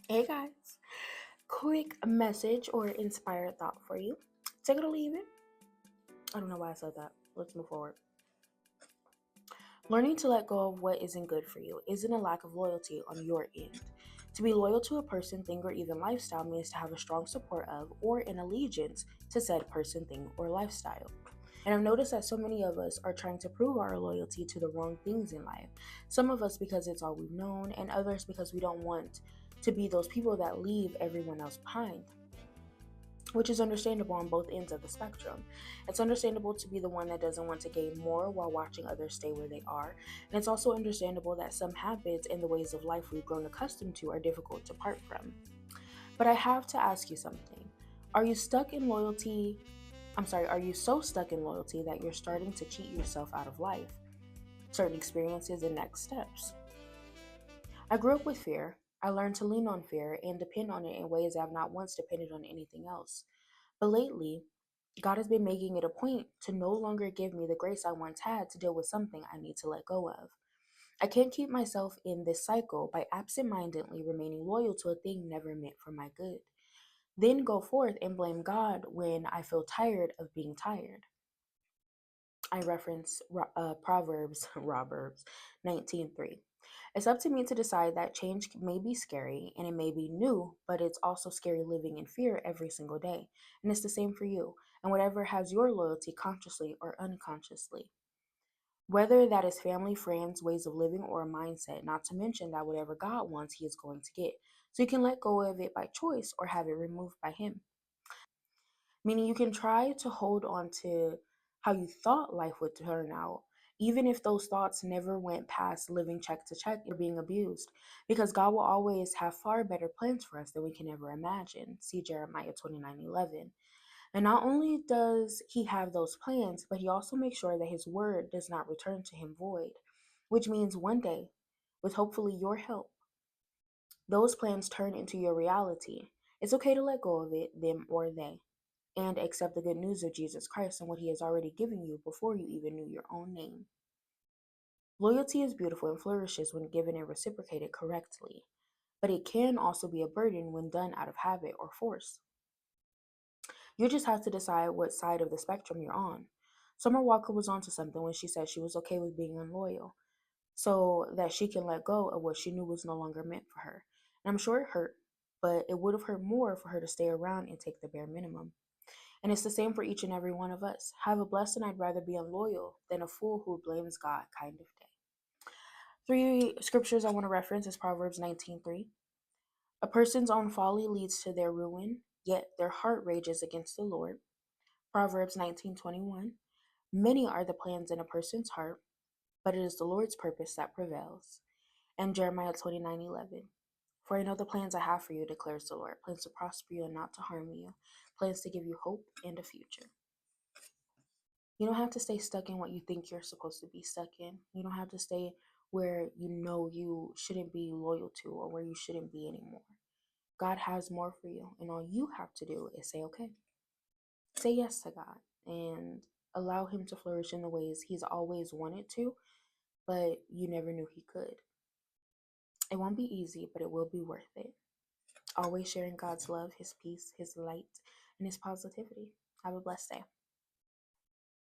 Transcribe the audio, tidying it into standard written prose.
Hey guys, quick message or inspired thought for you. Take it or leave it. I don't know why I said that. Let's move forward. Learning to let go of what isn't good for you isn't a lack of loyalty on your end. To be loyal to a person, thing, or even lifestyle means to have a strong support of or an allegiance to said person, thing, or lifestyle. And I've noticed that so many of us are trying to prove our loyalty to the wrong things in life. Some of us because it's all we've known, and others because we don't want to be those people that leave everyone else behind, which is understandable on both ends of the spectrum. It's understandable to be the one that doesn't want to gain more while watching others stay where they are. And it's also understandable that some habits and the ways of life we've grown accustomed to are difficult to part from. But I have to ask you something. Are you stuck in loyalty? Are you so stuck in loyalty that you're starting to cheat yourself out of life, certain experiences, and next steps? I grew up with fear. I learned to lean on fear and depend on it in ways I've not once depended on anything else. But lately, God has been making it a point to no longer give me the grace I once had to deal with something I need to let go of. I can't keep myself in this cycle by absent-mindedly remaining loyal to a thing never meant for my good. Then go forth and blame God when I feel tired of being tired. I reference Proverbs 19:3. It's up to me to decide that change may be scary and it may be new, but it's also scary living in fear every single day. And it's the same for you, and whatever has your loyalty consciously or unconsciously. Whether that is family, friends, ways of living, or a mindset, not to mention that whatever God wants, He is going to get. So you can let go of it by choice or have it removed by Him. Meaning you can try to hold on to how you thought life would turn out, even if those thoughts never went past living check to check or being abused, because God will always have far better plans for us than we can ever imagine. See Jeremiah 29:11. And not only does He have those plans, but He also makes sure that His word does not return to Him void, which means one day, with hopefully your help, those plans turn into your reality. It's okay to let go of it, them or they, and accept the good news of Jesus Christ and what He has already given you before you even knew your own name. Loyalty is beautiful and flourishes when given and reciprocated correctly, but it can also be a burden when done out of habit or force. You just have to decide what side of the spectrum you're on. Summer Walker was onto something when she said she was okay with being unloyal so that she can let go of what she knew was no longer meant for her. And I'm sure it hurt, but it would have hurt more for her to stay around and take the bare minimum. And it's the same for each and every one of us. Have a blessed and I'd rather be unloyal than a fool who blames God kind of day. Three scriptures I want to reference is Proverbs 19:3. A person's own folly leads to their ruin, yet their heart rages against the Lord. Proverbs 19:21. Many are the plans in a person's heart, but it is the Lord's purpose that prevails. And Jeremiah 29:11. For I know the plans I have for you, declares the Lord, plans to prosper you and not to harm you, plans to give you hope and a future. You don't have to stay stuck in what you think you're supposed to be stuck in. You don't have to stay where you know you shouldn't be loyal to or where you shouldn't be anymore. God has more for you, and all you have to do is say, okay, say yes to God and allow Him to flourish in the ways He's always wanted to, but you never knew He could. It won't be easy, but it will be worth it. Always sharing God's love, His peace, His light, and His positivity. Have a blessed day.